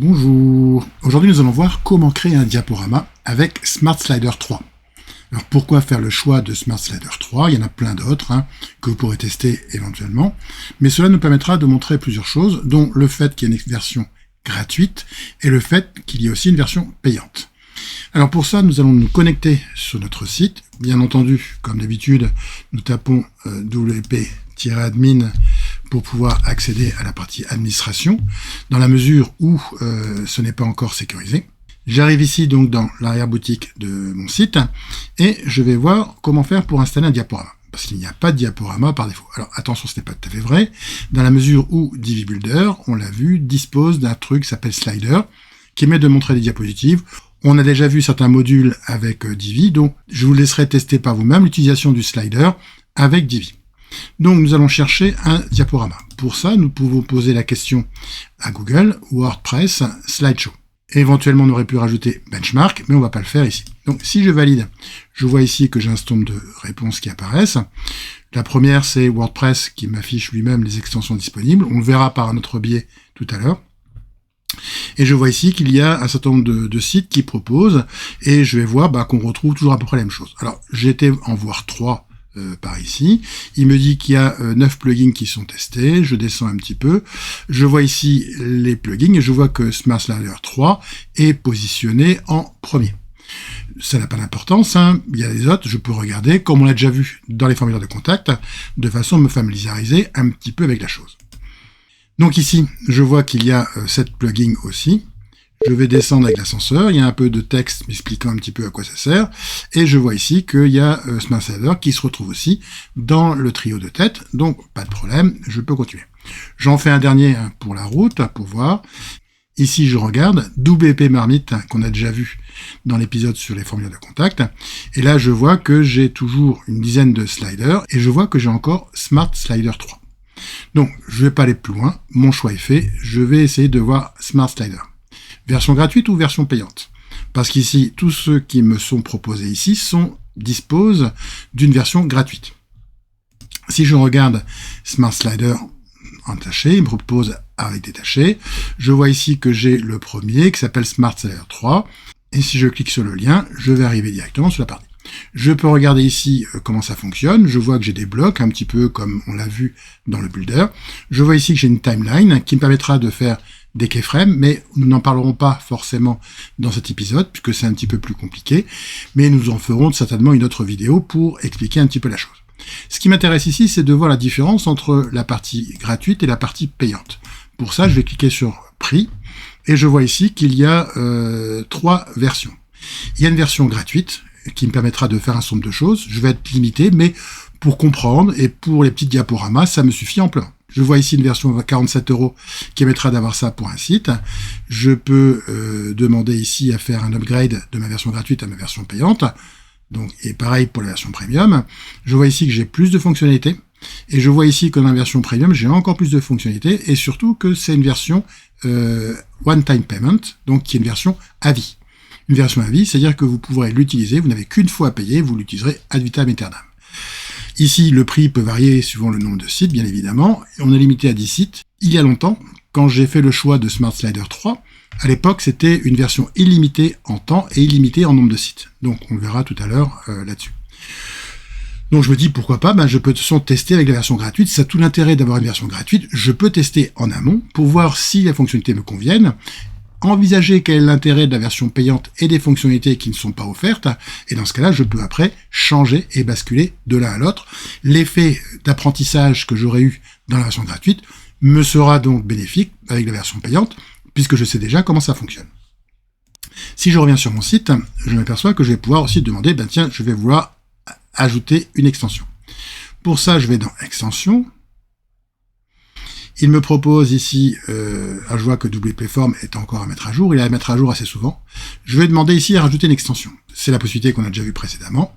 Bonjour, aujourd'hui nous allons voir comment créer un diaporama avec Smart Slider 3. Alors pourquoi faire le choix de Smart Slider 3? Il y en a plein d'autres que vous pourrez tester éventuellement, mais cela nous permettra de montrer plusieurs choses, dont le fait qu'il y ait une version gratuite et le fait qu'il y ait aussi une version payante. Alors pour ça, nous allons nous connecter sur notre site. Bien entendu, comme d'habitude, nous tapons wp-admin pour pouvoir accéder à la partie administration, dans la mesure où ce n'est pas encore sécurisé. J'arrive ici donc dans l'arrière-boutique de mon site, et je vais voir comment faire pour installer un diaporama. Parce qu'il n'y a pas de diaporama par défaut. Alors attention, ce n'est pas tout à fait vrai, dans la mesure où Divi Builder, on l'a vu, dispose d'un truc qui s'appelle Slider, qui permet de montrer des diapositives. On a déjà vu certains modules avec Divi, donc je vous laisserai tester par vous-même l'utilisation du slider avec Divi. Donc nous allons chercher un diaporama. Pour ça, nous pouvons poser la question à Google, WordPress, Slideshow. Éventuellement, on aurait pu rajouter Benchmark, mais on ne va pas le faire ici. Donc si je valide, je vois ici que j'ai un certain nombre de réponses qui apparaissent. La première, c'est WordPress qui m'affiche lui-même les extensions disponibles. On le verra par un autre biais tout à l'heure. Et je vois ici qu'il y a un certain nombre de sites qui proposent, et je vais voir qu'on retrouve toujours à peu près la même chose. Alors, j'étais en voir 3 par ici. Il me dit qu'il y a 9 plugins qui sont testés. Je descends un petit peu. Je vois ici les plugins, et je vois que Smart Slider 3 est positionné en premier. Ça n'a pas d'importance, il y a les autres, je peux regarder, comme on l'a déjà vu dans les formulaires de contact, de façon à me familiariser un petit peu avec la chose. Donc ici, je vois qu'il y a 7 plugins aussi. Je vais descendre avec l'ascenseur, il y a un peu de texte m'expliquant un petit peu à quoi ça sert, et je vois ici qu'il y a Smart Slider qui se retrouve aussi dans le trio de tête, donc pas de problème, je peux continuer. J'en fais un dernier pour la route, pour voir. Ici, je regarde WP Marmite, qu'on a déjà vu dans l'épisode sur les formulaires de contact, et là, je vois que j'ai toujours une dizaine de sliders, et je vois que j'ai encore Smart Slider 3. Donc, je vais pas aller plus loin, mon choix est fait, je vais essayer de voir Smart Slider. Version gratuite ou version payante? Parce qu'ici, tous ceux qui me sont proposés ici disposent d'une version gratuite. Si je regarde Smart Slider entaché, il me propose avec détaché. Je vois ici que j'ai le premier qui s'appelle Smart Slider 3. Et si je clique sur le lien, je vais arriver directement sur la partie. Je peux regarder ici comment ça fonctionne. Je vois que j'ai des blocs, un petit peu comme on l'a vu dans le builder. Je vois ici que j'ai une timeline qui me permettra de faire des keyframes, mais nous n'en parlerons pas forcément dans cet épisode, puisque c'est un petit peu plus compliqué, mais nous en ferons certainement une autre vidéo pour expliquer un petit peu la chose. Ce qui m'intéresse ici, c'est de voir la différence entre la partie gratuite et la partie payante. Pour ça, je vais cliquer sur prix, et je vois ici qu'il y a 3 versions. Il y a une version gratuite, qui me permettra de faire un certain nombre de choses. Je vais être limité, mais pour comprendre, et pour les petits diaporamas, ça me suffit amplement. Je vois ici une version à 47 € qui permettra d'avoir ça pour un site. Je peux demander ici à faire un upgrade de ma version gratuite à ma version payante. Donc, et pareil pour la version premium. Je vois ici que j'ai plus de fonctionnalités. Et je vois ici que dans la version premium, j'ai encore plus de fonctionnalités. Et surtout que c'est une version one-time payment, donc qui est une version à vie. Une version à vie, c'est-à-dire que vous pourrez l'utiliser, vous n'avez qu'une fois à payer, vous l'utiliserez ad vitam aeternam. Ici, le prix peut varier suivant le nombre de sites, bien évidemment. On est limité à 10 sites. Il y a longtemps, quand j'ai fait le choix de Smart Slider 3, à l'époque, c'était une version illimitée en temps et illimitée en nombre de sites. Donc, on le verra tout à l'heure là-dessus. Donc, je me dis, pourquoi pas, je peux de toute façon tester avec la version gratuite. Ça a tout l'intérêt d'avoir une version gratuite. Je peux tester en amont pour voir si les fonctionnalités me conviennent, envisager quel est l'intérêt de la version payante et des fonctionnalités qui ne sont pas offertes, et dans ce cas-là, je peux après changer et basculer de l'un à l'autre. L'effet d'apprentissage que j'aurais eu dans la version gratuite me sera donc bénéfique avec la version payante, puisque je sais déjà comment ça fonctionne. Si je reviens sur mon site, je m'aperçois que je vais pouvoir aussi demander, tiens, je vais vouloir ajouter une extension. Pour ça, je vais dans Extensions. Il me propose ici, je vois que WP-Form est encore à mettre à jour, il est à mettre à jour assez souvent. Je vais demander ici à rajouter une extension. C'est la possibilité qu'on a déjà vue précédemment.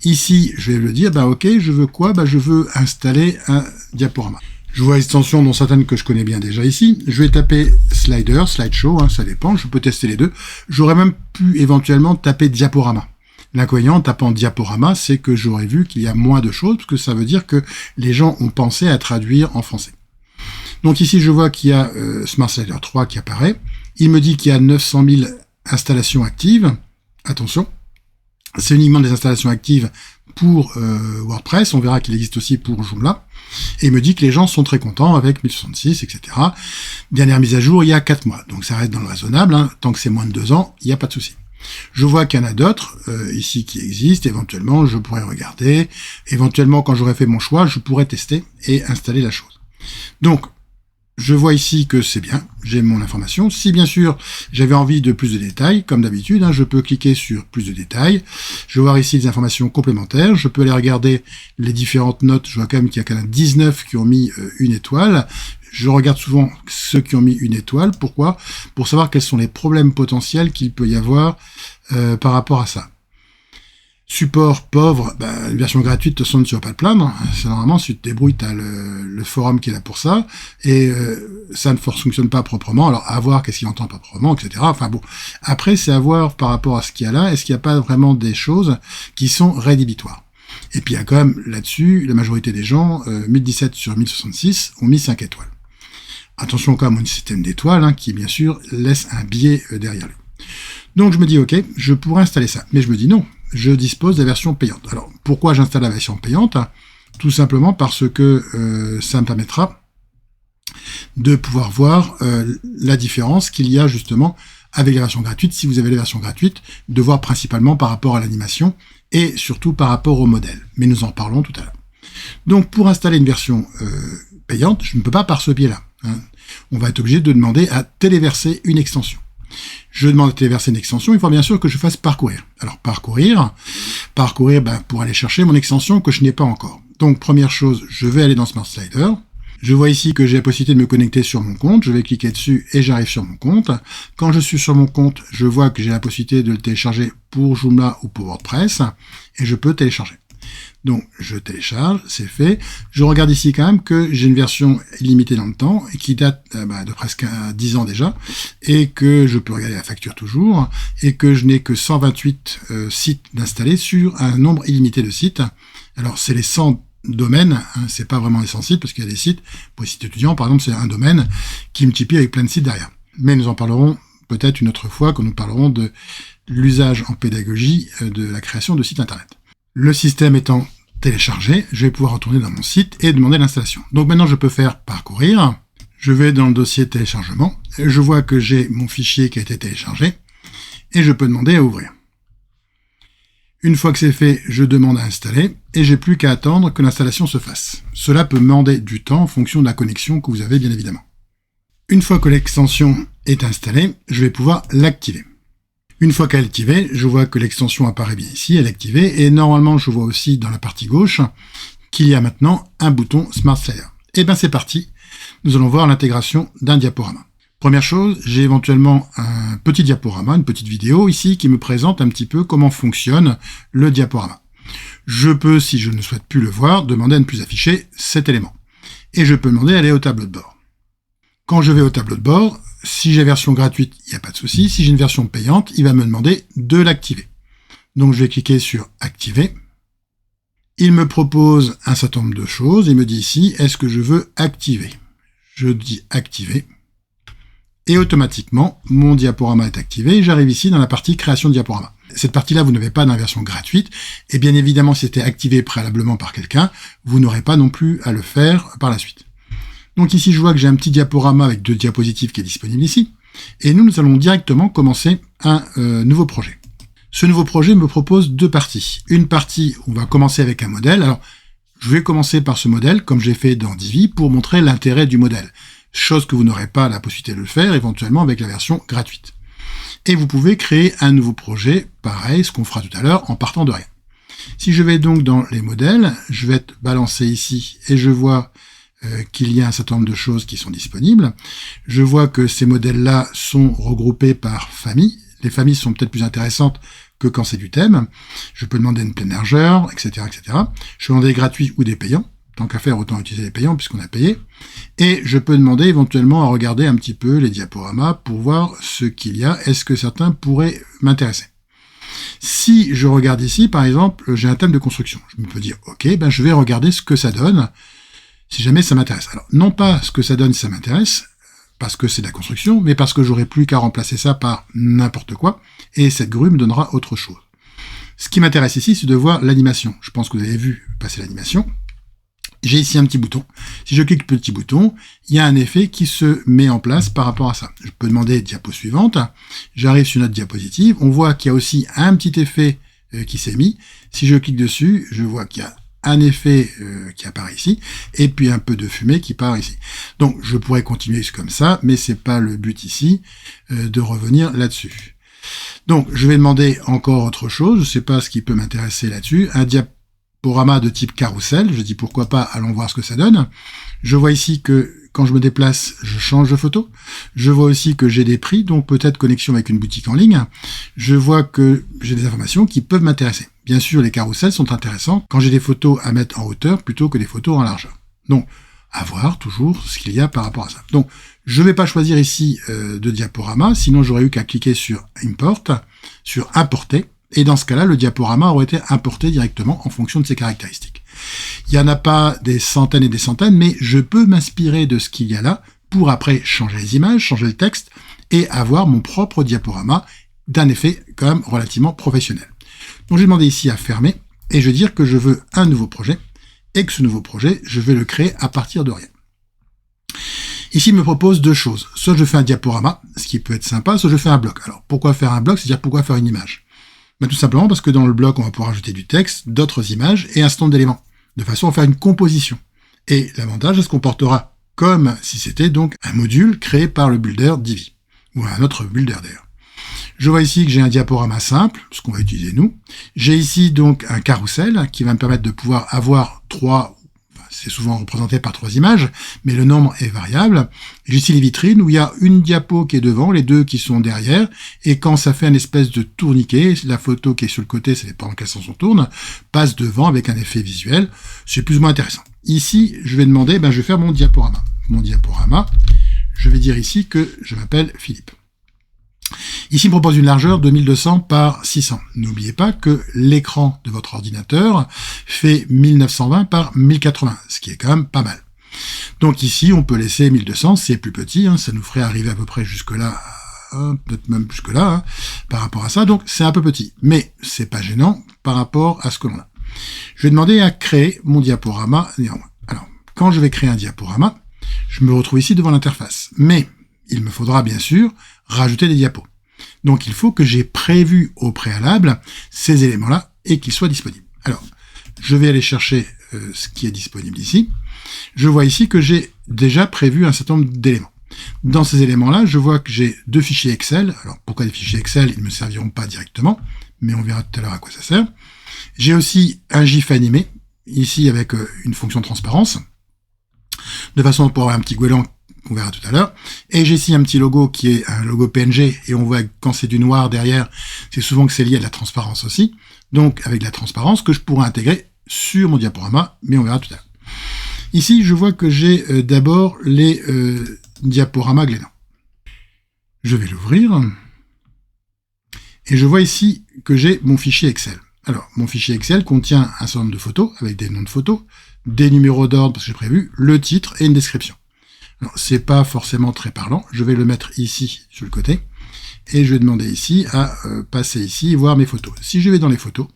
Ici, je vais le dire, ok, je veux quoi? Je veux installer un diaporama. Je vois l'extension dont certaines que je connais bien déjà ici. Je vais taper Slider, Slideshow, ça dépend, je peux tester les deux. J'aurais même pu éventuellement taper diaporama. L'inconvénient en tapant diaporama, c'est que j'aurais vu qu'il y a moins de choses, parce que ça veut dire que les gens ont pensé à traduire en français. Donc ici, je vois qu'il y a Smart Slider 3 qui apparaît. Il me dit qu'il y a 900 000 installations actives. Attention, c'est uniquement des installations actives pour WordPress. On verra qu'il existe aussi pour Joomla. Et il me dit que les gens sont très contents avec 1066, etc. Dernière mise à jour, il y a 4 mois. Donc ça reste dans le raisonnable. Hein. Tant que c'est moins de 2 ans, il n'y a pas de souci. Je vois qu'il y en a d'autres ici qui existent. Éventuellement, je pourrais regarder. Éventuellement, quand j'aurai fait mon choix, je pourrais tester et installer la chose. Donc, je vois ici que c'est bien, j'ai mon information. Si bien sûr j'avais envie de plus de détails, comme d'habitude, hein, je peux cliquer sur plus de détails. Je vais voir ici des informations complémentaires. Je peux aller regarder les différentes notes. Je vois quand même qu'il y a quand même 19 qui ont mis une étoile. Je regarde souvent ceux qui ont mis une étoile. Pourquoi? Pour savoir quels sont les problèmes potentiels qu'il peut y avoir par rapport à ça. Support pauvre, une version gratuite, de toute façon, tu vas pas te plaindre. C'est normalement, si tu te débrouilles, tu as le forum qui est là pour ça, et ça ne fonctionne pas proprement. Alors, à voir qu'est-ce qu'il entend pas proprement, etc. Enfin bon, après, c'est à voir par rapport à ce qu'il y a là, est-ce qu'il n'y a pas vraiment des choses qui sont rédhibitoires. Et puis, il y a quand même, là-dessus, la majorité des gens, 1017 sur 1066, ont mis 5 étoiles. Attention quand même au système d'étoiles, hein, qui, bien sûr, laisse un biais derrière lui. Donc, je me dis, ok, je pourrais installer ça. Mais je me dis non. Je dispose de la version payante. Alors, pourquoi j'installe la version payante? Tout simplement parce que ça me permettra de pouvoir voir la différence qu'il y a justement avec la version gratuite, si vous avez la version gratuite, de voir principalement par rapport à l'animation et surtout par rapport au modèle. Mais nous en parlons tout à l'heure. Donc, pour installer une version payante, je ne peux pas par ce biais-là. Hein. On va être obligé de demander à téléverser une extension. Je demande à téléverser une extension, il faut bien sûr que je fasse parcourir. Alors parcourir pour aller chercher mon extension que je n'ai pas encore. Donc première chose, je vais aller dans Smart Slider. Je vois ici que j'ai la possibilité de me connecter sur mon compte. Je vais cliquer dessus et j'arrive sur mon compte. Quand je suis sur mon compte, je vois que j'ai la possibilité de le télécharger pour Joomla ou pour WordPress et je peux télécharger. Donc, je télécharge, c'est fait. Je regarde ici quand même que j'ai une version illimitée dans le temps et qui date de presque 10 ans déjà et que je peux regarder la facture toujours et que je n'ai que 128 sites d'installer sur un nombre illimité de sites. Alors, c'est les 100 domaines, hein, c'est pas vraiment les 100 sites parce qu'il y a des sites, pour les sites étudiants par exemple, c'est un domaine qui multiplie avec plein de sites derrière. Mais nous en parlerons peut-être une autre fois quand nous parlerons de l'usage en pédagogie de la création de sites internet. Le système étant téléchargé, je vais pouvoir retourner dans mon site et demander l'installation. Donc maintenant, je peux faire parcourir. Je vais dans le dossier téléchargement. Je vois que j'ai mon fichier qui a été téléchargé et je peux demander à ouvrir. Une fois que c'est fait, je demande à installer et j'ai plus qu'à attendre que l'installation se fasse. Cela peut demander du temps en fonction de la connexion que vous avez, bien évidemment. Une fois que l'extension est installée, je vais pouvoir l'activer. Une fois qu'elle est activée, je vois que l'extension apparaît bien ici, elle est activée, et normalement je vois aussi dans la partie gauche qu'il y a maintenant un bouton Smart Slider. Et bien c'est parti, nous allons voir l'intégration d'un diaporama. Première chose, j'ai éventuellement un petit diaporama, une petite vidéo ici qui me présente un petit peu comment fonctionne le diaporama. Je peux, si je ne souhaite plus le voir, demander à ne plus afficher cet élément. Et je peux demander à aller au tableau de bord. Quand je vais au tableau de bord, si j'ai version gratuite, il n'y a pas de souci. Si j'ai une version payante, il va me demander de l'activer. Donc je vais cliquer sur activer. Il me propose un certain nombre de choses. Il me dit ici, est-ce que je veux activer? Je dis activer. Et automatiquement, mon diaporama est activé. J'arrive ici dans la partie création de diaporama. Cette partie-là, vous n'avez pas dans la version gratuite. Et bien évidemment, si c'était activé préalablement par quelqu'un, vous n'aurez pas non plus à le faire par la suite. Donc ici, je vois que j'ai un petit diaporama avec 2 diapositives qui est disponible ici. Et nous allons directement commencer un nouveau projet. Ce nouveau projet me propose 2 parties. Une partie, on va commencer avec un modèle. Alors, je vais commencer par ce modèle, comme j'ai fait dans Divi, pour montrer l'intérêt du modèle. Chose que vous n'aurez pas la possibilité de le faire, éventuellement, avec la version gratuite. Et vous pouvez créer un nouveau projet, pareil, ce qu'on fera tout à l'heure, en partant de rien. Si je vais donc dans les modèles, je vais être balancé ici, et je vois qu'il y a un certain nombre de choses qui sont disponibles. Je vois que ces modèles-là sont regroupés par famille. Les familles sont peut-être plus intéressantes que quand c'est du thème. Je peux demander une pleine largeur, etc., etc. Je peux demander des gratuits ou des payants. Tant qu'à faire, autant utiliser les payants puisqu'on a payé. Et je peux demander éventuellement à regarder un petit peu les diaporamas pour voir ce qu'il y a. Est-ce que certains pourraient m'intéresser? Si je regarde ici, par exemple, j'ai un thème de construction. Je me peux dire, ok, je vais regarder ce que ça donne si jamais ça m'intéresse. Alors, non pas ce que ça donne si ça m'intéresse, parce que c'est de la construction, mais parce que j'aurai plus qu'à remplacer ça par n'importe quoi, et cette grue me donnera autre chose. Ce qui m'intéresse ici, c'est de voir l'animation. Je pense que vous avez vu passer l'animation. J'ai ici un petit bouton. Si je clique petit bouton, il y a un effet qui se met en place par rapport à ça. Je peux demander diapo suivante. J'arrive sur notre diapositive. On voit qu'il y a aussi un petit effet qui s'est mis. Si je clique dessus, je vois qu'il y a un effet qui apparaît ici, et puis un peu de fumée qui part ici. Donc je pourrais continuer comme ça, mais c'est pas le but ici de revenir là-dessus. Donc je vais demander encore autre chose, je sais pas ce qui peut m'intéresser là-dessus, un diaporama de type carrousel, je dis pourquoi pas, allons voir ce que ça donne. Je vois ici que quand je me déplace, je change de photo. Je vois aussi que j'ai des prix, donc peut-être connexion avec une boutique en ligne. Je vois que j'ai des informations qui peuvent m'intéresser. Bien sûr, les carousels sont intéressants quand j'ai des photos à mettre en hauteur plutôt que des photos en largeur. Donc, à voir toujours ce qu'il y a par rapport à ça. Donc, je ne vais pas choisir ici de diaporama, sinon j'aurais eu qu'à cliquer sur Import, sur Importer, et dans ce cas-là, le diaporama aurait été importé directement en fonction de ses caractéristiques. Il n'y en a pas des centaines et des centaines, mais je peux m'inspirer de ce qu'il y a là pour après changer les images, changer le texte et avoir mon propre diaporama d'un effet quand même relativement professionnel. Donc j'ai demandé ici à fermer et je vais dire que je veux un nouveau projet et que ce nouveau projet, je vais le créer à partir de rien. Ici, il me propose deux choses. Soit je fais un diaporama, ce qui peut être sympa, soit je fais un bloc. Alors pourquoi faire un bloc, c'est-à-dire pourquoi faire une image? Tout simplement parce que dans le bloc, on va pouvoir ajouter du texte, d'autres images et un stand d'éléments, de façon à faire une composition. Et l'avantage, c'est qu'on comportera comme si c'était donc un module créé par le builder Divi, ou un autre builder d'ailleurs. Je vois ici que j'ai un diaporama simple, ce qu'on va utiliser nous. J'ai ici donc un carrousel qui va me permettre de pouvoir avoir c'est souvent représenté par 3 images, mais le nombre est variable. J'ai ici les vitrines où il y a une diapo qui est devant, les deux qui sont derrière, et quand ça fait une espèce de tourniquet, la photo qui est sur le côté, ça dépend dans quel sens on tourne, passe devant avec un effet visuel. C'est plus ou moins intéressant. Ici, je vais demander, je vais faire mon diaporama. Mon diaporama, je vais dire ici que je m'appelle Philippe. Ici, il me propose une largeur de 1200 par 600. N'oubliez pas que l'écran de votre ordinateur fait 1920 par 1080, ce qui est quand même pas mal. Donc ici, on peut laisser 1200, c'est plus petit, ça nous ferait arriver à peu près jusque-là, peut-être même jusque-là, par rapport à ça, donc c'est un peu petit. Mais c'est pas gênant par rapport à ce que l'on a. Je vais demander à créer mon diaporama néanmoins. Alors, quand je vais créer un diaporama, je me retrouve ici devant l'interface. Mais il me faudra bien sûr rajouter des diapos. Donc il faut que j'ai prévu au préalable ces éléments-là et qu'ils soient disponibles. Alors, je vais aller chercher ce qui est disponible ici. Je vois ici que j'ai déjà prévu un certain nombre d'éléments. Dans ces éléments-là, je vois que j'ai 2 fichiers Excel. Alors pourquoi des fichiers Excel? Ils ne me serviront pas directement, mais on verra tout à l'heure à quoi ça sert. J'ai aussi un GIF animé, ici avec une fonction de transparence, de façon à pouvoir avoir un petit goéland qu'on verra tout à l'heure. Et j'ai ici un petit logo qui est un logo PNG, et on voit que quand c'est du noir derrière, c'est souvent que c'est lié à de la transparence aussi. Donc avec de la transparence que je pourrais intégrer sur mon diaporama, mais on verra tout à l'heure. Ici, je vois que j'ai d'abord les diaporamas Glénat. Je vais l'ouvrir. Et je vois ici que j'ai mon fichier Excel. Alors, mon fichier Excel contient un certain nombre de photos, avec des noms de photos, des numéros d'ordre, parce que j'ai prévu, le titre et une description. Alors, c'est pas forcément très parlant. Je vais le mettre ici, sur le côté. Et je vais demander ici à passer ici et voir mes photos. Si je vais dans les photos,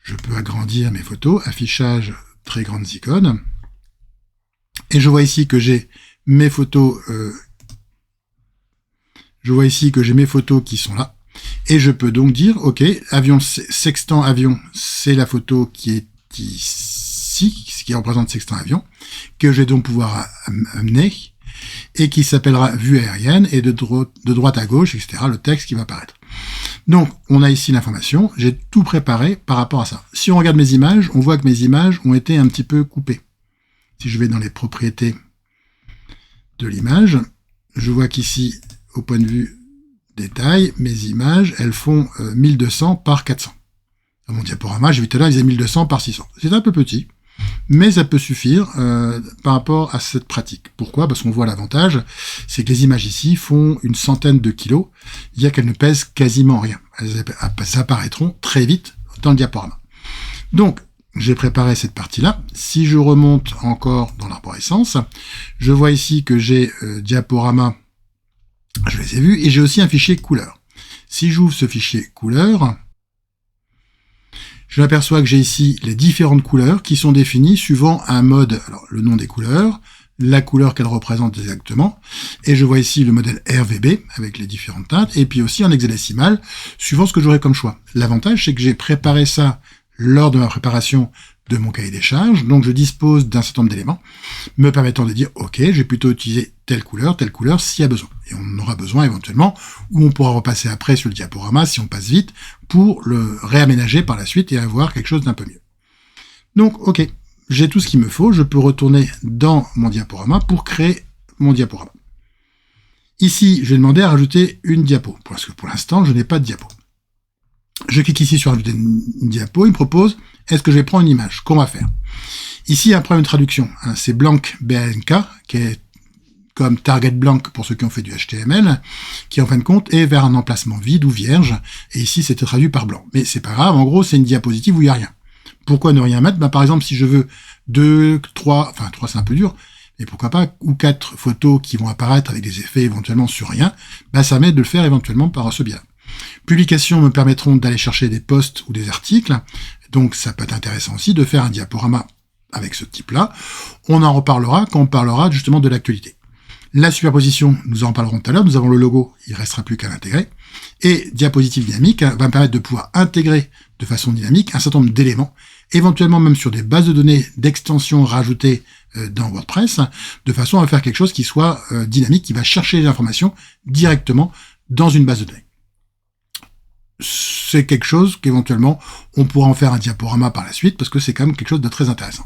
je peux agrandir mes photos, affichage très grandes icônes. Et je vois ici que j'ai mes photos, qui sont là. Et je peux donc dire, ok, avion sextant avion, c'est la photo qui est ici, ce qui représente sextant avion, que je vais donc pouvoir amener, et qui s'appellera vue aérienne, et de droite à gauche, etc., le texte qui va apparaître. Donc, on a ici l'information, j'ai tout préparé par rapport à ça. Si on regarde mes images, on voit que mes images ont été un petit peu coupées. Si je vais dans les propriétés de l'image, je vois qu'ici, au point de vue détail, mes images, elles font 1200 par 400. Dans mon diaporama, j'ai vu tout à l'heure, ils faisaient 1200 par 600. C'est un peu petit, mais ça peut suffire par rapport à cette pratique. Pourquoi? Parce qu'on voit l'avantage, c'est que les images ici font une centaine de kilos, il y a qu'elles ne pèsent quasiment rien. Elles apparaîtront très vite dans le diaporama. Donc, j'ai préparé cette partie-là. Si je remonte encore dans l'arborescence, je vois ici que j'ai diaporama, je les ai vus, et j'ai aussi un fichier couleur. Si j'ouvre ce fichier couleur, je m'aperçois que j'ai ici les différentes couleurs qui sont définies suivant un mode, alors le nom des couleurs, la couleur qu'elles représentent exactement, et je vois ici le modèle RVB avec les différentes teintes, et puis aussi en hexadécimal, suivant ce que j'aurai comme choix. L'avantage, c'est que j'ai préparé ça lors de ma préparation de mon cahier des charges, donc je dispose d'un certain nombre d'éléments me permettant de dire ok, je vais plutôt utiliser telle couleur s'il y a besoin. Et on en aura besoin éventuellement, ou on pourra repasser après sur le diaporama si on passe vite, pour le réaménager par la suite et avoir quelque chose d'un peu mieux. Donc ok, j'ai tout ce qu'il me faut, je peux retourner dans mon diaporama pour créer mon diaporama. Ici, je vais demander à rajouter une diapo, parce que pour l'instant, je n'ai pas de diapo. Je clique ici sur ajouter une diapo, il me propose, est-ce que je vais prendre une image? Qu'on va faire? Ici, il y a un problème de traduction, hein, c'est blank BLK, qui est comme target blank pour ceux qui ont fait du HTML, qui en fin de compte est vers un emplacement vide ou vierge, et ici c'était traduit par blanc. Mais c'est pas grave, en gros c'est une diapositive où il n'y a rien. Pourquoi ne rien mettre? Par exemple, si je veux 2, 3, enfin 3 c'est un peu dur, mais pourquoi pas, ou 4 photos qui vont apparaître avec des effets éventuellement sur rien, ça m'aide de le faire éventuellement par ce biais. Publications me permettront d'aller chercher des posts ou des articles, donc ça peut être intéressant aussi de faire un diaporama avec ce type-là. On en reparlera quand on parlera justement de l'actualité. La superposition, nous en parlerons tout à l'heure, nous avons le logo, il ne restera plus qu'à l'intégrer. Et diapositive dynamique va me permettre de pouvoir intégrer de façon dynamique un certain nombre d'éléments, éventuellement même sur des bases de données d'extensions rajoutées dans WordPress, de façon à faire quelque chose qui soit dynamique, qui va chercher les informations directement dans une base de données. C'est quelque chose qu'éventuellement on pourra en faire un diaporama par la suite, parce que c'est quand même quelque chose de très intéressant.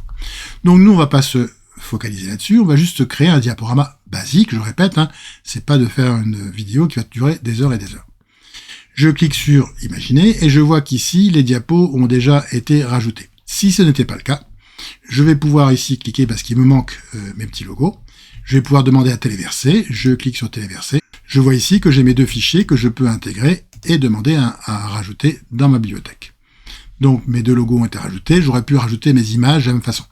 Donc nous, on va pas se focaliser là-dessus, on va juste créer un diaporama basique, je répète, c'est pas de faire une vidéo qui va durer des heures et des heures. Je clique sur imaginer et je vois qu'ici les diapos ont déjà été rajoutés. Si ce n'était pas le cas, je vais pouvoir ici cliquer parce qu'il me manque mes petits logos. Je vais pouvoir demander à téléverser, je clique sur téléverser. Je vois ici que j'ai mes deux fichiers que je peux intégrer et demander à rajouter dans ma bibliothèque. Donc mes deux logos ont été rajoutés, j'aurais pu rajouter mes images de la même façon.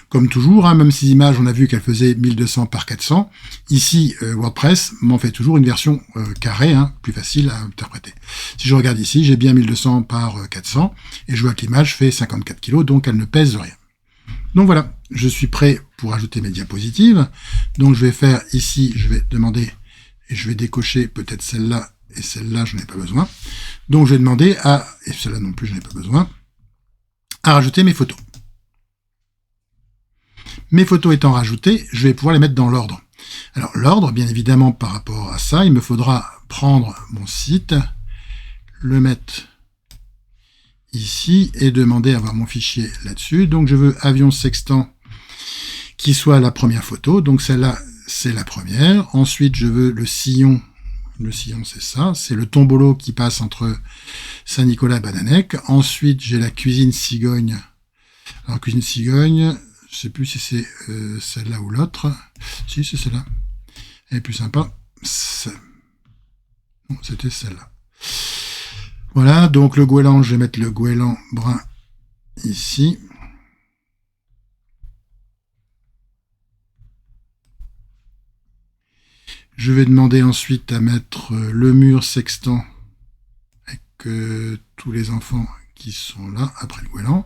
Comme toujours, même ces images, on a vu qu'elles faisaient 1200 par 400. Ici, WordPress m'en fait toujours une version carrée, plus facile à interpréter. Si je regarde ici, j'ai bien 1200 par 400, et je vois que l'image fait 54 kg, donc elle ne pèse rien. Donc voilà, je suis prêt pour ajouter mes diapositives. Donc je vais faire ici, je vais demander, et je vais décocher peut-être celle-là, et celle-là, je n'ai pas besoin. Donc je vais demander et celle-là non plus, je n'ai pas besoin, à rajouter mes photos. Mes photos étant rajoutées, je vais pouvoir les mettre dans l'ordre. Alors l'ordre, bien évidemment, par rapport à ça, il me faudra prendre mon site, le mettre ici et demander à avoir mon fichier là-dessus. Donc je veux avion sextant qui soit la première photo. Donc celle-là, c'est la première. Ensuite, je veux le sillon. Le sillon, c'est ça. C'est le tombolo qui passe entre Saint-Nicolas et Bannanech. Ensuite, j'ai la cuisine cigogne. Alors cuisine cigogne, je sais plus si c'est celle-là ou l'autre. Si, c'est celle-là. Elle est plus sympa. Non, c'était celle-là. Voilà, donc le goéland, je vais mettre le goéland brun ici. Je vais demander ensuite à mettre le mur sextant avec tous les enfants qui sont là, après le goéland.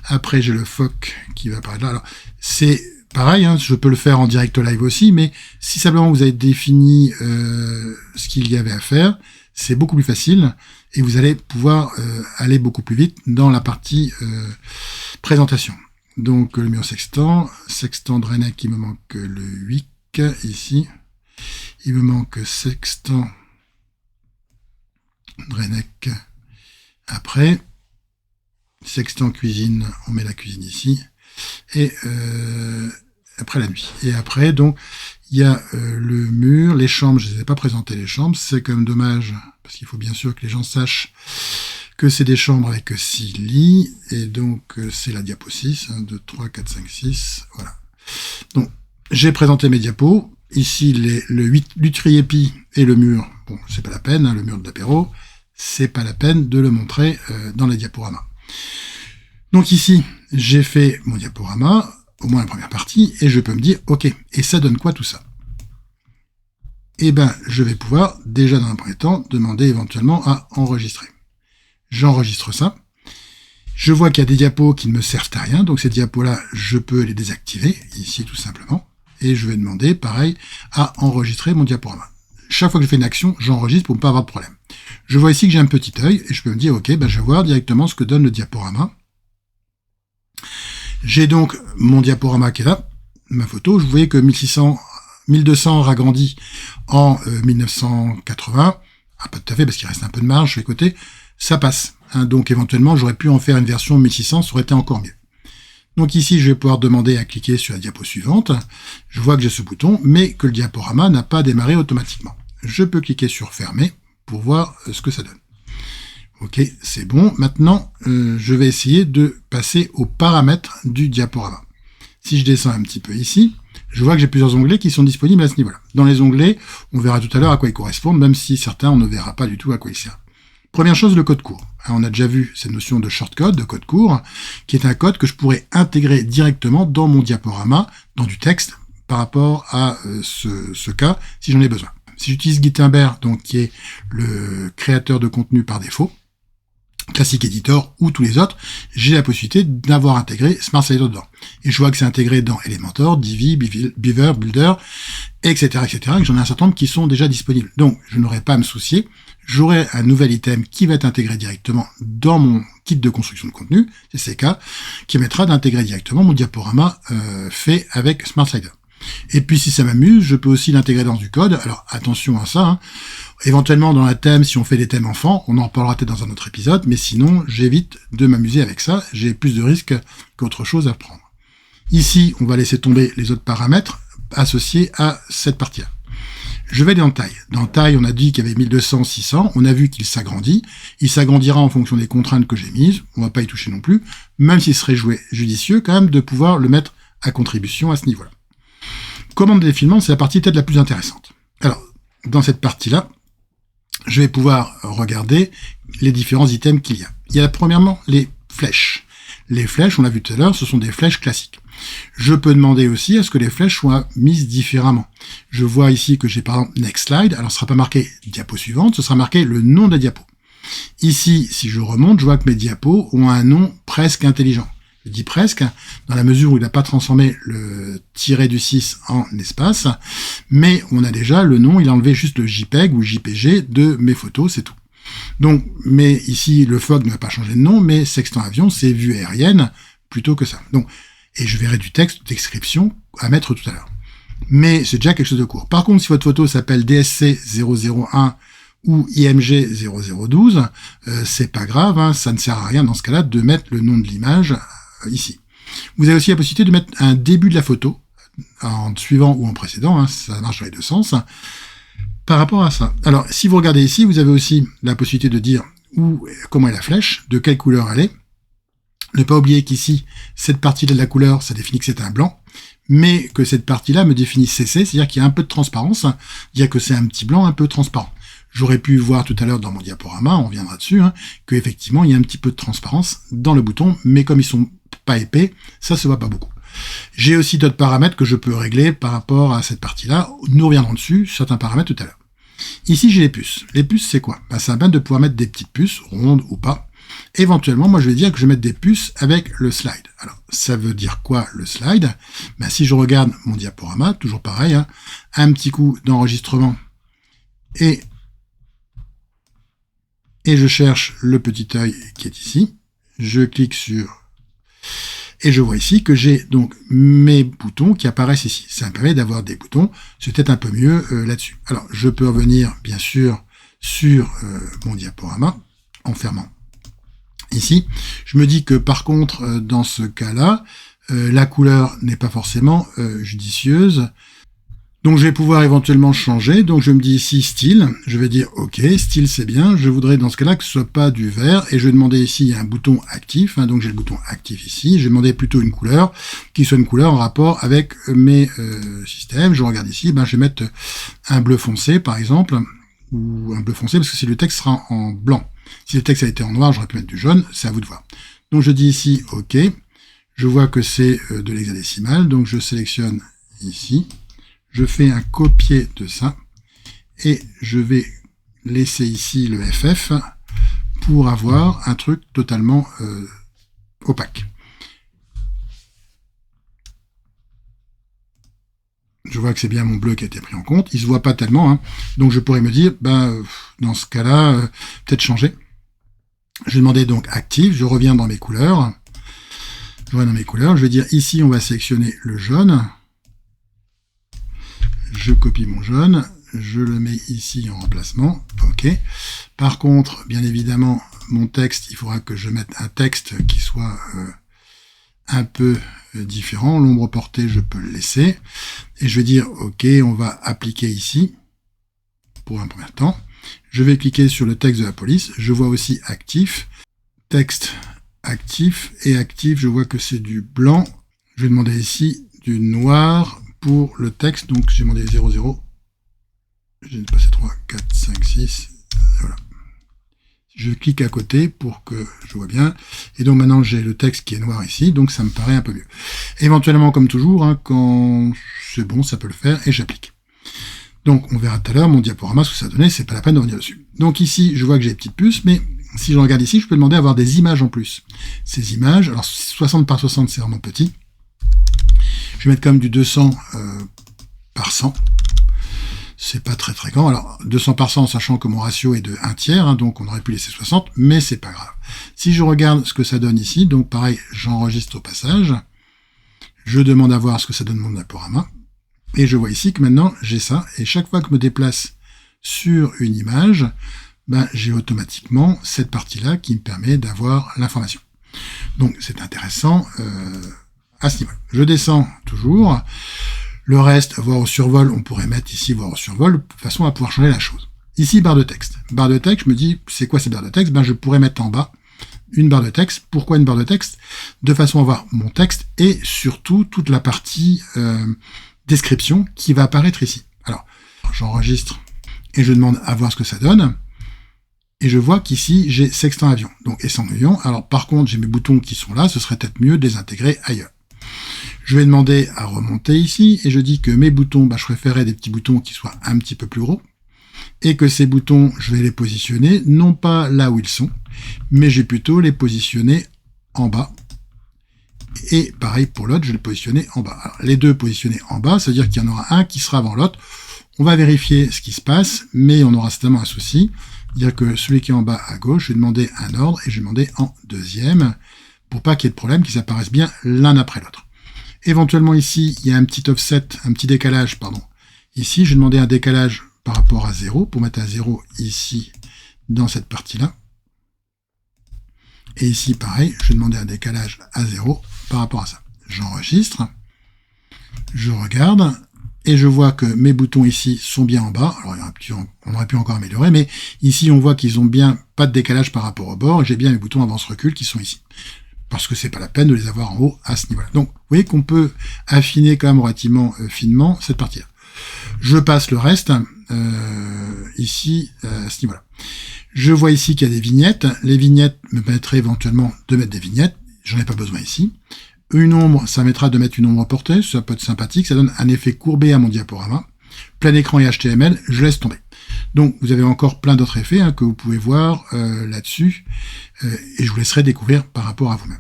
Après, j'ai le phoque qui va apparaître là. Alors, c'est pareil, je peux le faire en direct live aussi, mais si simplement vous avez défini ce qu'il y avait à faire, c'est beaucoup plus facile et vous allez pouvoir aller beaucoup plus vite dans la partie présentation. Donc, le mur sextant Drenec, il me manque le 8 ici. Il me manque sextant Drenec après. Sextant cuisine, on met la cuisine ici. Et après la nuit. Et après, donc, il y a le mur, les chambres, je ne les ai pas présenté les chambres, c'est quand même dommage, parce qu'il faut bien sûr que les gens sachent que c'est des chambres avec 6 lits, et donc c'est la diapo 6, 1, 2, 3, 4, 5, 6, voilà. Donc, j'ai présenté mes diapos, ici l'utriépi et le mur, bon, c'est pas la peine, le mur de l'apéro, c'est pas la peine de le montrer dans les diaporamas. Donc ici, j'ai fait mon diaporama, au moins la première partie, et je peux me dire, ok, et ça donne quoi tout ça? Eh ben, je vais pouvoir, déjà dans un premier temps, demander éventuellement à enregistrer. J'enregistre ça. Je vois qu'il y a des diapos qui ne me servent à rien, donc ces diapos-là, je peux les désactiver, ici tout simplement, et je vais demander, pareil, à enregistrer mon diaporama. Chaque fois que je fais une action, j'enregistre pour ne pas avoir de problème. Je vois ici que j'ai un petit œil, et je peux me dire, ok, ben je vais voir directement ce que donne le diaporama. J'ai donc mon diaporama qui est là, ma photo, vous voyez que 1200 ragrandi en 1980, pas tout à fait parce qu'il reste un peu de marge sur les côtés, ça passe. Donc éventuellement, j'aurais pu en faire une version 1600, ça aurait été encore mieux. Donc ici, je vais pouvoir demander à cliquer sur la diapo suivante. Je vois que j'ai ce bouton, mais que le diaporama n'a pas démarré automatiquement. Je peux cliquer sur fermer pour voir ce que ça donne. Ok, c'est bon. Maintenant, je vais essayer de passer aux paramètres du diaporama. Si je descends un petit peu ici, je vois que j'ai plusieurs onglets qui sont disponibles à ce niveau-là. Dans les onglets, on verra tout à l'heure à quoi ils correspondent, même si certains, on ne verra pas du tout à quoi ils servent. Première chose, le code court. On a déjà vu cette notion de shortcode, de code court, qui est un code que je pourrais intégrer directement dans mon diaporama, dans du texte, par rapport à ce cas, si j'en ai besoin. Si j'utilise Gutenberg, donc qui est le créateur de contenu par défaut, Classic Editor ou tous les autres, j'ai la possibilité d'avoir intégré Smart Slider dedans. Et je vois que c'est intégré dans Elementor, Divi, Beaver, Builder, etc., etc., et que j'en ai un certain nombre qui sont déjà disponibles. Donc, je n'aurai pas à me soucier. J'aurai un nouvel item qui va être intégré directement dans mon kit de construction de contenu, CCK, qui permettra d'intégrer directement mon diaporama fait avec Smart Slider. Et puis, si ça m'amuse, je peux aussi l'intégrer dans du code. Alors, attention à ça, Éventuellement, dans un thème, si on fait des thèmes enfants, on en reparlera peut-être dans un autre épisode, mais sinon, j'évite de m'amuser avec ça. J'ai plus de risques qu'autre chose à prendre. Ici, on va laisser tomber les autres paramètres associés à cette partie-là. Je vais dans taille. Dans taille, on a dit qu'il y avait 1200, 600. On a vu qu'il s'agrandit. Il s'agrandira en fonction des contraintes que j'ai mises. On va pas y toucher non plus, même s'il serait judicieux quand même de pouvoir le mettre à contribution à ce niveau-là. Commande de défilement, c'est la partie peut-être la plus intéressante. Alors, dans cette partie-là, je vais pouvoir regarder les différents items qu'il y a. Il y a premièrement les flèches. Les flèches, on l'a vu tout à l'heure, ce sont des flèches classiques. Je peux demander aussi à ce que les flèches soient mises différemment. Je vois ici que j'ai par exemple Next Slide, alors ce sera pas marqué diapo suivante, ce sera marqué le nom de la diapo. Ici, si je remonte, je vois que mes diapos ont un nom presque intelligent. Je dis presque, dans la mesure où il n'a pas transformé le tiré du 6 en espace, mais on a déjà le nom, il a enlevé juste le JPEG ou JPG de mes photos, c'est tout. Donc, mais ici, le FOG ne va pas changer de nom, mais Sextant Avion, c'est vue aérienne plutôt que ça. Donc, et je verrai du texte, description à mettre tout à l'heure. Mais c'est déjà quelque chose de court. Par contre, si votre photo s'appelle DSC 001 ou IMG 0012, c'est pas grave, ça ne sert à rien dans ce cas-là de mettre le nom de l'image ici. Vous avez aussi la possibilité de mettre un début de la photo, en suivant ou en précédent, ça marche dans les deux sens, par rapport à ça. Alors, si vous regardez ici, vous avez aussi la possibilité de dire comment est la flèche, de quelle couleur elle est. Ne pas oublier qu'ici, cette partie-là de la couleur, ça définit que c'est un blanc, mais que cette partie-là me définit CC, c'est-à-dire qu'il y a un peu de transparence, c'est-à-dire que c'est un petit blanc un peu transparent. J'aurais pu voir tout à l'heure dans mon diaporama, on reviendra dessus, qu'effectivement, il y a un petit peu de transparence dans le bouton, mais comme ils sont pas épais, ça se voit pas beaucoup. J'ai aussi d'autres paramètres que je peux régler par rapport à cette partie-là. Nous reviendrons dessus, certains paramètres tout à l'heure. Ici, j'ai les puces. Les puces, c'est quoi? Ça permet de pouvoir mettre des petites puces, rondes ou pas. Éventuellement, moi, je vais dire que je vais mettre des puces avec le slide. Alors, ça veut dire quoi, le slide? Si je regarde mon diaporama, toujours pareil, un petit coup d'enregistrement et je cherche le petit œil qui est ici. Je clique sur... Et je vois ici que j'ai donc mes boutons qui apparaissent ici. Ça me permet d'avoir des boutons. C'est peut-être un peu mieux là-dessus. Alors, je peux revenir, bien sûr, sur mon diaporama en fermant. Ici, je me dis que par contre, dans ce cas-là, la couleur n'est pas forcément judicieuse. Donc, je vais pouvoir éventuellement changer. Donc, je me dis ici style. Je vais dire OK, style c'est bien. Je voudrais dans ce cas-là que ce soit pas du vert. Et je vais demander ici un bouton actif. Donc, j'ai le bouton actif ici. Je vais demander plutôt une couleur qui soit une couleur en rapport avec mes systèmes. Je regarde ici. Je vais mettre un bleu foncé par exemple, ou un bleu foncé parce que si le texte sera en blanc. Si le texte a été en noir, j'aurais pu mettre du jaune. C'est à vous de voir. Donc, je dis ici OK. Je vois que c'est de l'hexadécimal, donc je sélectionne ici. Je fais un copier de ça et je vais laisser ici le FF pour avoir un truc totalement opaque. Je vois que c'est bien mon bleu qui a été pris en compte. Il se voit pas tellement, hein. Donc je pourrais me dire, dans ce cas-là, peut-être changer. Je vais demander donc active. Je reviens dans mes couleurs. Je vais dire ici, on va sélectionner le jaune. Je copie mon jaune. Je le mets ici en remplacement. OK. Par contre, bien évidemment, mon texte, il faudra que je mette un texte qui soit un peu différent. L'ombre portée, je peux le laisser. Et je vais dire, OK, on va appliquer ici pour un premier temps. Je vais cliquer sur le texte de la police. Je vois aussi actif, texte actif et actif. Je vois que c'est du blanc. Je vais demander ici du noir pour le texte. Donc, j'ai demandé 00. J'ai passé 3, 4, 5, 6. Voilà. Je clique à côté pour que je vois bien. Et donc maintenant, j'ai le texte qui est noir ici, donc ça me paraît un peu mieux. Éventuellement, comme toujours, hein, quand c'est bon, ça peut le faire, et j'applique. Donc, on verra tout à l'heure mon diaporama, ce que ça donnait, c'est pas la peine de revenir dessus. Donc ici, je vois que j'ai des petites puces, mais si je regarde ici, je peux demander à avoir des images en plus. Ces images, alors 60 par 60, c'est vraiment petit. Je vais mettre quand même du 200 par 100. C'est pas très très grand. Alors, 200 par 100, en sachant que mon ratio est de 1 tiers, hein, donc on aurait pu laisser 60, mais c'est pas grave. Si je regarde ce que ça donne ici, donc pareil, j'enregistre au passage, je demande à voir ce que ça donne mon diaporama, et je vois ici que maintenant j'ai ça, et chaque fois que je me déplace sur une image, j'ai automatiquement cette partie-là qui me permet d'avoir l'information. Donc c'est intéressant à ce niveau. Je descends toujours. Le reste, voir au survol, on pourrait mettre ici voir au survol, de façon à pouvoir changer la chose. Ici, barre de texte. Barre de texte, je me dis, c'est quoi ces barres de texte? Je pourrais mettre en bas une barre de texte. Pourquoi une barre de texte? De façon à voir mon texte et surtout toute la partie description qui va apparaître ici. Alors, j'enregistre et je demande à voir ce que ça donne. Et je vois qu'ici, j'ai sextant avion. Donc, et sans avion. Alors, par contre, j'ai mes boutons qui sont là. Ce serait peut-être mieux de les intégrer ailleurs. Je vais demander à remonter ici, et je dis que mes boutons, je préférerais des petits boutons qui soient un petit peu plus gros, et que ces boutons, je vais les positionner, non pas là où ils sont, mais je vais plutôt les positionner en bas. Et pareil pour l'autre, je vais le positionner en bas. Alors, les deux positionnés en bas, ça veut dire qu'il y en aura un qui sera avant l'autre. On va vérifier ce qui se passe, mais on aura certainement un souci. Dire que celui qui est en bas à gauche, je vais demander un ordre, et je vais demander en deuxième, pour pas qu'il y ait de problème, qu'ils apparaissent bien l'un après l'autre. Éventuellement ici, il y a un petit offset, un petit décalage, pardon. Ici, je vais demander un décalage par rapport à 0, pour mettre un 0 ici, dans cette partie-là. Et ici, pareil, je vais demander un décalage à 0 par rapport à ça. J'enregistre, je regarde, et je vois que mes boutons ici sont bien en bas. Alors, on aurait pu encore améliorer, mais ici, on voit qu'ils ont bien pas de décalage par rapport au bord, et j'ai bien mes boutons avance-recul qui sont ici. Parce que c'est pas la peine de les avoir en haut à ce niveau-là. Donc, vous voyez qu'on peut affiner quand même relativement finement cette partie-là. Je passe le reste ici à ce niveau-là. Je vois ici qu'il y a des vignettes. Les vignettes me permettraient éventuellement de mettre des vignettes. J'en ai pas besoin ici. Une ombre, ça mettra de mettre une ombre portée. Ça peut être sympathique. Ça donne un effet courbé à mon diaporama. Plein écran et HTML, je laisse tomber. Donc, vous avez encore plein d'autres effets que vous pouvez voir là-dessus. Et je vous laisserai découvrir par rapport à vous-même.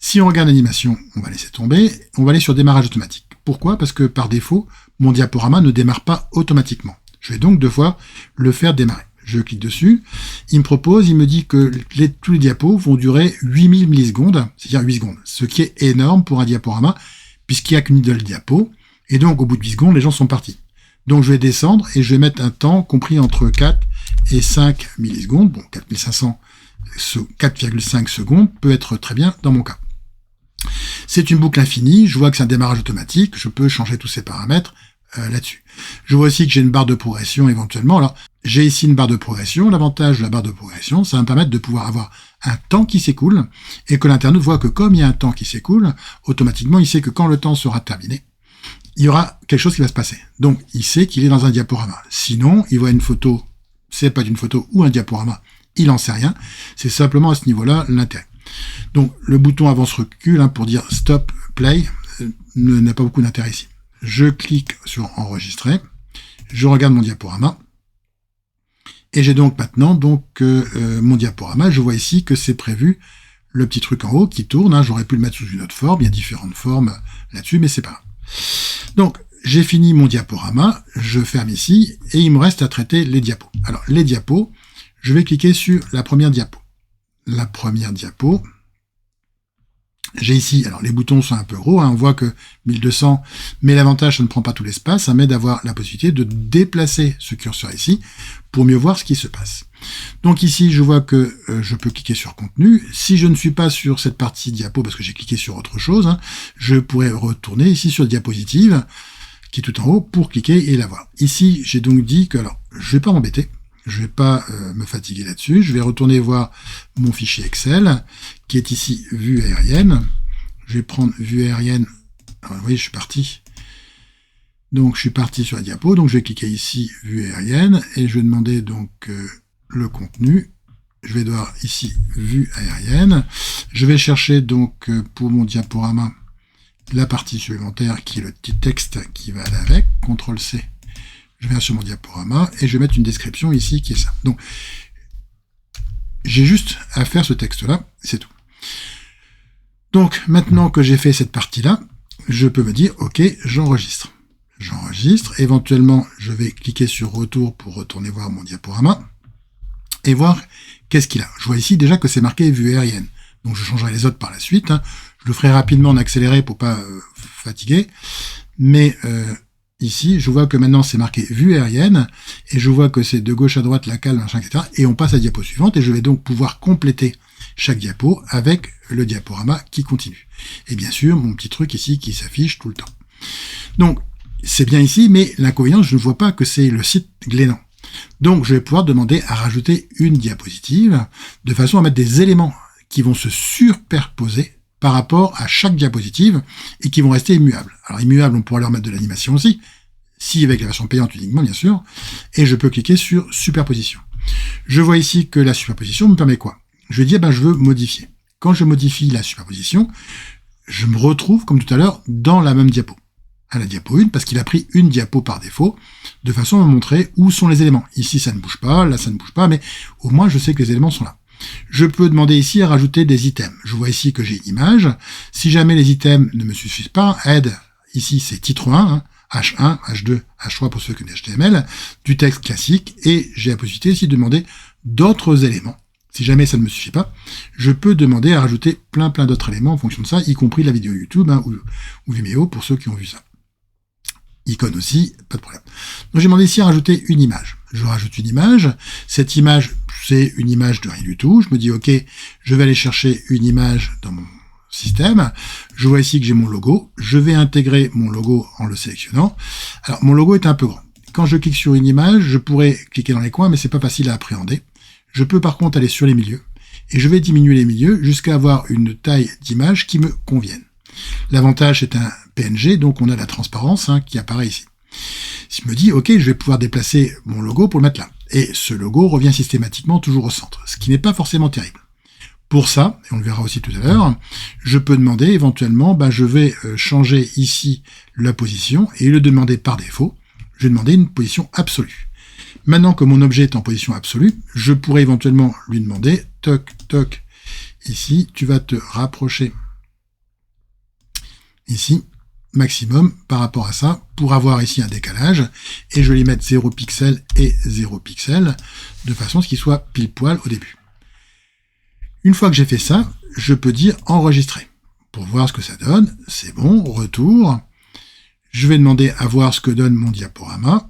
Si on regarde l'animation, on va laisser tomber. On va aller sur démarrage automatique. Pourquoi? Parce que par défaut, mon diaporama ne démarre pas automatiquement. Je vais donc devoir le faire démarrer. Je clique dessus. Il me propose, il me dit que tous les diapos vont durer 8000 millisecondes, c'est-à-dire 8 secondes. Ce qui est énorme pour un diaporama, puisqu'il n'y a qu'une idole diapo. Et donc, au bout de 8 secondes, les gens sont partis. Donc, je vais descendre et je vais mettre un temps compris entre 4 et 5 millisecondes. Bon, 4,5 secondes peut être très bien dans mon cas. C'est une boucle infinie, je vois que c'est un démarrage automatique, je peux changer tous ces paramètres là-dessus. Je vois aussi que j'ai une barre de progression éventuellement. Alors, j'ai ici une barre de progression. L'avantage de la barre de progression, ça va me permettre de pouvoir avoir un temps qui s'écoule et que l'internaute voit que comme il y a un temps qui s'écoule, automatiquement, il sait que quand le temps sera terminé, il y aura quelque chose qui va se passer. Donc, il sait qu'il est dans un diaporama. Sinon, il voit une photo, c'est pas d'une photo ou un diaporama, il en sait rien. C'est simplement à ce niveau-là l'intérêt. Donc le bouton avance-recul pour dire stop, play n'a pas beaucoup d'intérêt ici. Je clique sur enregistrer, je regarde mon diaporama, et j'ai donc maintenant mon diaporama. Je vois ici que c'est prévu le petit truc en haut qui tourne. J'aurais pu le mettre sous une autre forme, il y a différentes formes là-dessus, mais c'est pas grave. Donc j'ai fini mon diaporama, je ferme ici, et il me reste à traiter les diapos. Alors les diapos, je vais cliquer sur la première diapo. La première diapo, j'ai ici, alors les boutons sont un peu gros, on voit que 1200, mais l'avantage, ça ne prend pas tout l'espace, ça m'aide d'avoir la possibilité de déplacer ce curseur ici pour mieux voir ce qui se passe. Donc ici, je vois que je peux cliquer sur contenu. Si je ne suis pas sur cette partie diapo, parce que j'ai cliqué sur autre chose, je pourrais retourner ici sur diapositive, qui est tout en haut, pour cliquer et la voir. Ici, j'ai donc dit que, alors, je vais pas m'embêter, je vais pas me fatiguer là-dessus, je vais retourner voir mon fichier Excel, qui est ici vue aérienne. Je vais prendre vue aérienne, alors, vous voyez, je suis parti. Donc, je suis parti sur la diapo, donc je vais cliquer ici, vue aérienne, et je vais demander donc le contenu. Je vais voir ici, vue aérienne. Je vais chercher donc pour mon diaporama la partie supplémentaire qui est le petit texte qui va aller avec, CTRL-C. Je viens sur mon diaporama et je vais mettre une description ici qui est ça. Donc, j'ai juste à faire ce texte-là, c'est tout. Donc, maintenant que j'ai fait cette partie-là, je peux me dire, OK, j'enregistre. J'enregistre. Éventuellement, je vais cliquer sur retour pour retourner voir mon diaporama et voir qu'est-ce qu'il a. Je vois ici déjà que c'est marqué vue aérienne. Donc, je changerai les autres par la suite. Je le ferai rapidement en accéléré pour pas fatiguer. Mais ici, je vois que maintenant c'est marqué vue aérienne, et je vois que c'est de gauche à droite la cale, machin, etc. Et on passe à la diapo suivante, et je vais donc pouvoir compléter chaque diapo avec le diaporama qui continue. Et bien sûr, mon petit truc ici qui s'affiche tout le temps. Donc, c'est bien ici, mais l'inconvénient, je ne vois pas que c'est le site Glénan. Donc, je vais pouvoir demander à rajouter une diapositive, de façon à mettre des éléments qui vont se superposer par rapport à chaque diapositive et qui vont rester immuables. Alors immuables, on pourra leur mettre de l'animation aussi, si avec la version payante uniquement bien sûr, et je peux cliquer sur superposition. Je vois ici que la superposition me permet quoi? Je vais dire je veux modifier. Quand je modifie la superposition, je me retrouve comme tout à l'heure dans la même diapo, à la diapo 1, parce qu'il a pris une diapo par défaut, de façon à me montrer où sont les éléments. Ici ça ne bouge pas, là ça ne bouge pas, mais au moins je sais que les éléments sont là. Je peux demander ici à rajouter des items. Je vois ici que j'ai image. Si jamais les items ne me suffisent pas, aide, ici c'est titre 1, H1, H2, H3 pour ceux qui connaissent HTML, du texte classique, et j'ai la possibilité ici de demander d'autres éléments. Si jamais ça ne me suffit pas, je peux demander à rajouter plein d'autres éléments en fonction de ça, y compris la vidéo YouTube ou Vimeo pour ceux qui ont vu ça. Icône aussi, pas de problème. Donc j'ai demandé ici à rajouter une image. Je rajoute une image. Cette image, c'est une image de rien du tout. Je me dis, OK, je vais aller chercher une image dans mon système. Je vois ici que j'ai mon logo. Je vais intégrer mon logo en le sélectionnant. Alors, mon logo est un peu grand. Quand je clique sur une image, je pourrais cliquer dans les coins, mais c'est pas facile à appréhender. Je peux par contre aller sur les milieux. Et je vais diminuer les milieux jusqu'à avoir une taille d'image qui me convienne. L'avantage, c'est un PNG, donc on a la transparence qui apparaît ici. Je me dis, OK, je vais pouvoir déplacer mon logo pour le mettre là. Et ce logo revient systématiquement toujours au centre, ce qui n'est pas forcément terrible. Pour ça, et on le verra aussi tout à l'heure, je peux demander éventuellement, je vais changer ici la position, et le demander par défaut, je vais demander une position absolue. Maintenant que mon objet est en position absolue, je pourrais éventuellement lui demander, toc, toc, ici, tu vas te rapprocher ici, maximum par rapport à ça, pour avoir ici un décalage, et je vais lui mettre 0 pixel et 0 pixel, de façon à ce qu'il soit pile poil au début. Une fois que j'ai fait ça, je peux dire enregistrer, pour voir ce que ça donne. C'est bon, retour. Je vais demander à voir ce que donne mon diaporama.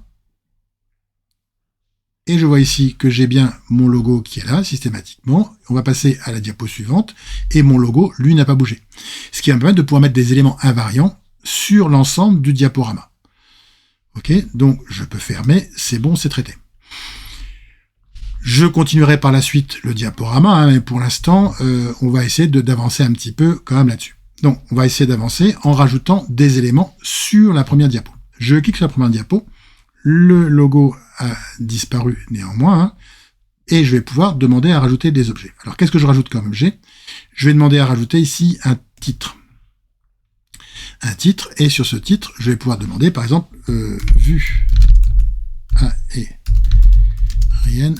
Et je vois ici que j'ai bien mon logo qui est là, systématiquement. On va passer à la diapo suivante, et mon logo, lui, n'a pas bougé. Ce qui va me permettre de pouvoir mettre des éléments invariants sur l'ensemble du diaporama. Ok, donc je peux fermer, c'est bon, c'est traité. Je continuerai par la suite le diaporama, mais pour l'instant, on va essayer d'avancer un petit peu quand même là-dessus. Donc, on va essayer d'avancer en rajoutant des éléments sur la première diapo. Je clique sur la première diapo, le logo a disparu néanmoins, et je vais pouvoir demander à rajouter des objets. Alors, qu'est-ce que je rajoute comme objet? Je vais demander à rajouter ici un titre. Et sur ce titre, je vais pouvoir demander, par exemple, vue aérienne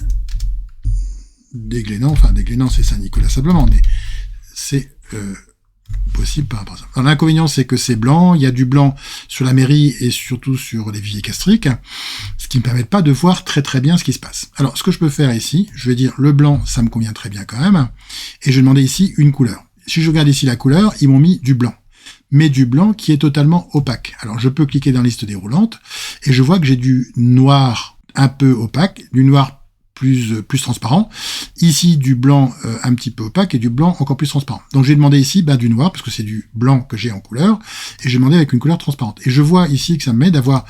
d'Églénan. Enfin, d'Églénan, c'est Saint-Nicolas simplement, mais c'est possible par rapport à ça. Alors, l'inconvénient, c'est que c'est blanc, il y a du blanc sur la mairie et surtout sur les viviers castriques, ce qui ne me permet pas de voir très très bien ce qui se passe. Alors, ce que je peux faire ici, je vais dire le blanc, ça me convient très bien quand même, et je vais demander ici une couleur. Si je regarde ici la couleur, ils m'ont mis du blanc, mais du blanc qui est totalement opaque. Alors, je peux cliquer dans la liste déroulante, et je vois que j'ai du noir un peu opaque, du noir plus transparent, ici du blanc un petit peu opaque et du blanc encore plus transparent. Donc j'ai demandé ici du noir, parce que c'est du blanc que j'ai en couleur, et j'ai demandé avec une couleur transparente. Et je vois ici que ça me met d'avoir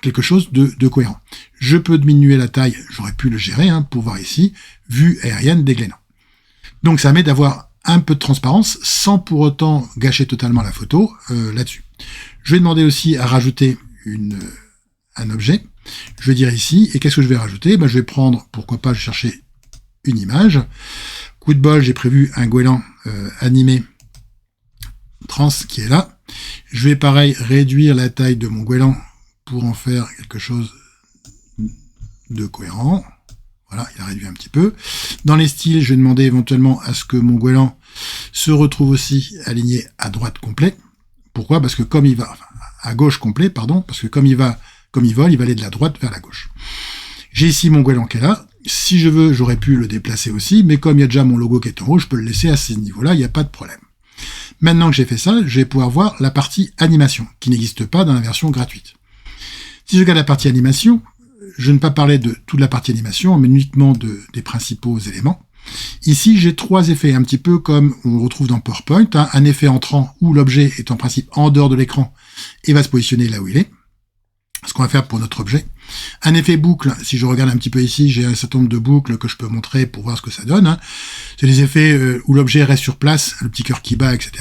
quelque chose de cohérent. Je peux diminuer la taille, j'aurais pu le gérer, pour voir ici, vue aérienne d'Églénan. Donc ça met d'avoir un peu de transparence, sans pour autant gâcher totalement la photo là-dessus. Je vais demander aussi à rajouter un objet. Je vais dire ici, et qu'est-ce que je vais rajouter? Je vais prendre, pourquoi pas, je vais chercher une image. Coup de bol, j'ai prévu un goéland animé trans qui est là. Je vais pareil réduire la taille de mon goéland pour en faire quelque chose de cohérent. Voilà, il a réduit un petit peu. Dans les styles, je vais demander éventuellement à ce que mon goéland se retrouve aussi aligné à droite complet. Pourquoi? Parce que comme il va, enfin, à gauche complet, pardon, parce que comme il vole, il va aller de la droite vers la gauche. J'ai ici mon goéland qui est là. Si je veux, j'aurais pu le déplacer aussi, mais comme il y a déjà mon logo qui est en haut, je peux le laisser à ce niveau-là, il n'y a pas de problème. Maintenant que j'ai fait ça, je vais pouvoir voir la partie animation, qui n'existe pas dans la version gratuite. Si je regarde la partie animation, je ne vais pas parler de toute la partie animation, mais uniquement des principaux éléments. Ici, j'ai trois effets, un petit peu comme on retrouve dans PowerPoint, un effet entrant où l'objet est en principe en dehors de l'écran et va se positionner là où il est. Ce qu'on va faire pour notre objet. Un effet boucle, si je regarde un petit peu ici, j'ai un certain nombre de boucles que je peux montrer pour voir ce que ça donne. C'est des effets où l'objet reste sur place, le petit cœur qui bat, etc.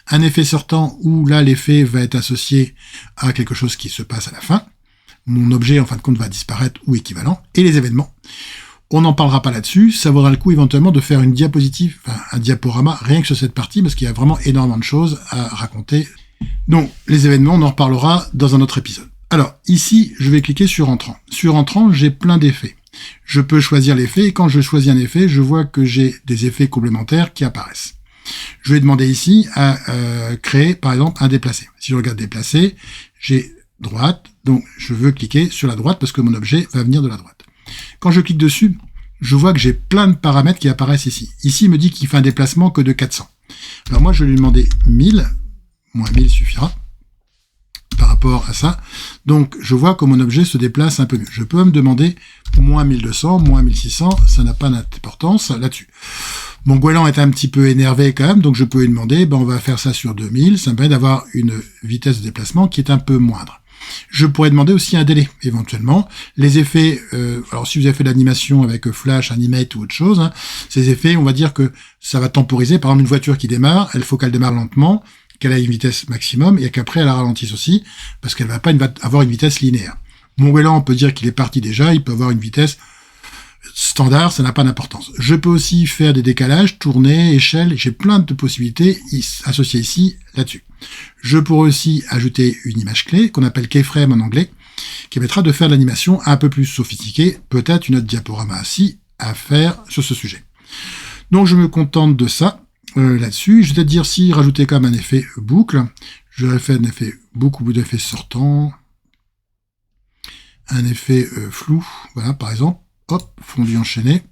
Un effet sortant où là l'effet va être associé à quelque chose qui se passe à la fin. Mon objet en fin de compte va disparaître ou équivalent. Et les événements. On n'en parlera pas là-dessus, ça vaudra le coup éventuellement de faire une diapositive, enfin un diaporama, rien que sur cette partie, parce qu'il y a vraiment énormément de choses à raconter. Donc les événements, on en reparlera dans un autre épisode. Alors, ici, je vais cliquer sur Entrant. Sur Entrant, j'ai plein d'effets. Je peux choisir l'effet, et quand je choisis un effet, je vois que j'ai des effets complémentaires qui apparaissent. Je vais demander ici à créer, par exemple, un déplacé. Si je regarde déplacer, j'ai droite, donc je veux cliquer sur la droite parce que mon objet va venir de la droite. Quand je clique dessus, je vois que j'ai plein de paramètres qui apparaissent ici. Ici, il me dit qu'il fait un déplacement que de 400. Alors moi, je vais lui demander 1000, moins 1000 suffira. Par rapport à ça. Donc, je vois que mon objet se déplace un peu mieux. Je peux me demander moins 1200, moins 1600, ça n'a pas d'importance là-dessus. Mon goéland est un petit peu énervé quand même, donc je peux lui demander, on va faire ça sur 2000, ça me permet d'avoir une vitesse de déplacement qui est un peu moindre. Je pourrais demander aussi un délai, éventuellement. Les effets, alors si vous avez fait de l'animation avec Flash, Animate ou autre chose, ces effets, on va dire que ça va temporiser. Par exemple, une voiture qui démarre, il faut qu'elle démarre lentement, qu'elle ait une vitesse maximum et qu'après elle la ralentisse aussi, parce qu'elle va pas avoir une vitesse linéaire. Mon goéland, on peut dire qu'il est parti déjà, il peut avoir une vitesse standard, ça n'a pas d'importance. Je peux aussi faire des décalages, tourner, échelle, j'ai plein de possibilités associées ici, là-dessus. Je pourrais aussi ajouter une image clé, qu'on appelle keyframe en anglais, qui permettra de faire l'animation un peu plus sophistiquée, peut-être une autre diaporama aussi à faire sur ce sujet. Donc je me contente de ça. Là-dessus, je vais te dire si rajouter comme un effet boucle, j'aurais fait un effet beaucoup d'effets sortants, un effet flou, voilà par exemple, hop, fondu enchaîné,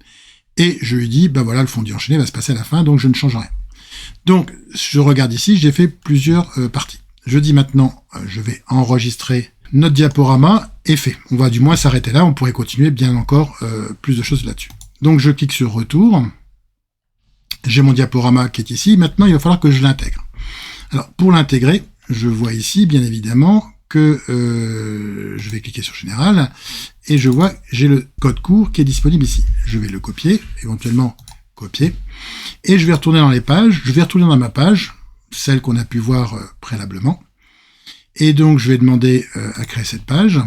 et je lui dis, voilà, le fondu enchaîné va se passer à la fin, donc je ne change rien. Donc, je regarde ici, j'ai fait plusieurs parties. Je dis maintenant, je vais enregistrer notre diaporama, et fait. On va du moins s'arrêter là, on pourrait continuer bien encore plus de choses là-dessus. Donc je clique sur retour. J'ai mon diaporama qui est ici. Maintenant, il va falloir que je l'intègre. Alors, pour l'intégrer, je vois ici, bien évidemment, que je vais cliquer sur Général, et je vois j'ai le code court qui est disponible ici. Je vais le copier, éventuellement copier, et je vais retourner dans les pages. Je vais retourner dans ma page, celle qu'on a pu voir préalablement. Et donc, je vais demander à créer cette page.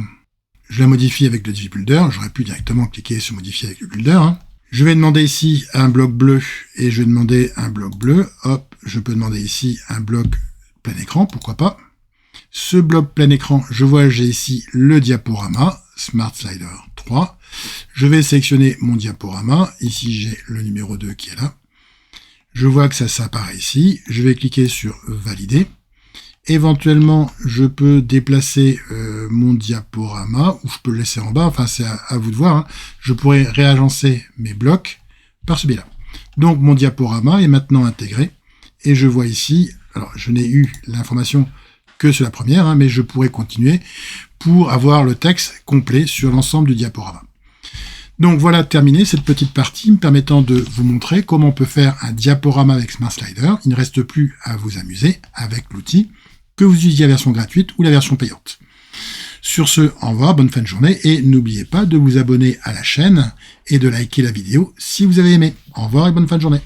Je la modifie avec le Divi Builder. J'aurais pu directement cliquer sur Modifier avec le Builder, Je vais demander ici un bloc bleu et je vais demander un bloc bleu. Hop, je peux demander ici un bloc plein écran, pourquoi pas. Ce bloc plein écran, je vois j'ai ici le diaporama, Smart Slider 3. Je vais sélectionner mon diaporama. Ici, j'ai le numéro 2 qui est là. Je vois que ça s'apparaît ici. Je vais cliquer sur valider. Éventuellement, je peux déplacer mon diaporama ou je peux le laisser en bas. Enfin, c'est à vous de voir. Hein. Je pourrais réagencer mes blocs par celui-là. Donc, mon diaporama est maintenant intégré. Et je vois ici, alors je n'ai eu l'information que sur la première, hein, mais je pourrais continuer pour avoir le texte complet sur l'ensemble du diaporama. Donc voilà terminé cette petite partie me permettant de vous montrer comment on peut faire un diaporama avec Smart Slider. Il ne reste plus à vous amuser avec l'outil, que vous utilisiez la version gratuite ou la version payante. Sur ce, au revoir, bonne fin de journée et n'oubliez pas de vous abonner à la chaîne et de liker la vidéo si vous avez aimé. Au revoir et bonne fin de journée.